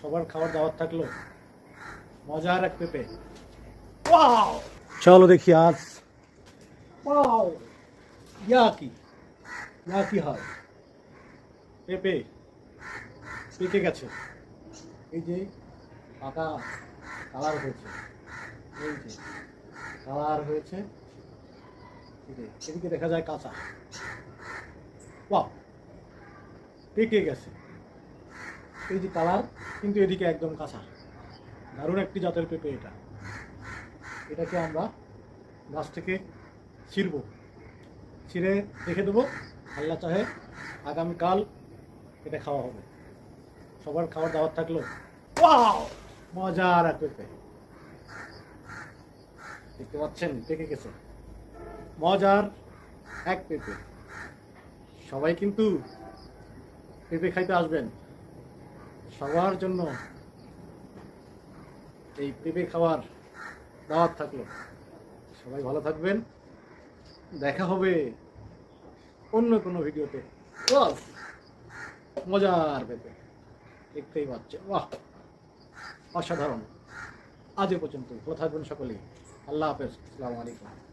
সবার খাবার দাওয়াত থাকলো। মজার এক পেঁপে। ওয়াও, চলো দেখি আজ। ওয়াও, ইয়া কি হয়। পেঁপে পেকে গেছে, এই যে পাকা কালার হয়েছে, এই যে কালার হয়েছে, এদিকে দেখা যায় কাঁচা। ওয়াও, পেকে গেছে, এই যে কালার, কিন্তু এদিকে একদম কাঁচা। দারুণ একটি জাতের পেঁপে এটা। এটাকে আমরা গাছ থেকে ছিঁড়ব, ছিঁড়ে রেখে দেবো। আল্লাহ চাহে আগামীকাল এটা খাওয়া হবে। সবার খাওয়ার দাওয়াত থাকলো। ওয়াও, মজার এক পেঁপে, দেখতে পাচ্ছেন পেকে গেছে। মজার এক পেঁপে। সবাই কিন্তু পেঁপে খাইতে আসবেন। সবার জন্য এই পেঁপে খাওয়ার দাওয়াত থাকলো। সবাই ভালো থাকবেন, দেখা হবে অন্য কোনো ভিডিওতে। বাহ, মজার পেঁপে, দেখতেই পাচ্ছেন। বাহ, অসাধারণ। আজ এ পর্যন্ত, ভালো থাকবেন সকলেই। আল্লাহ হাফেজ, আসসালামু আলাইকুম।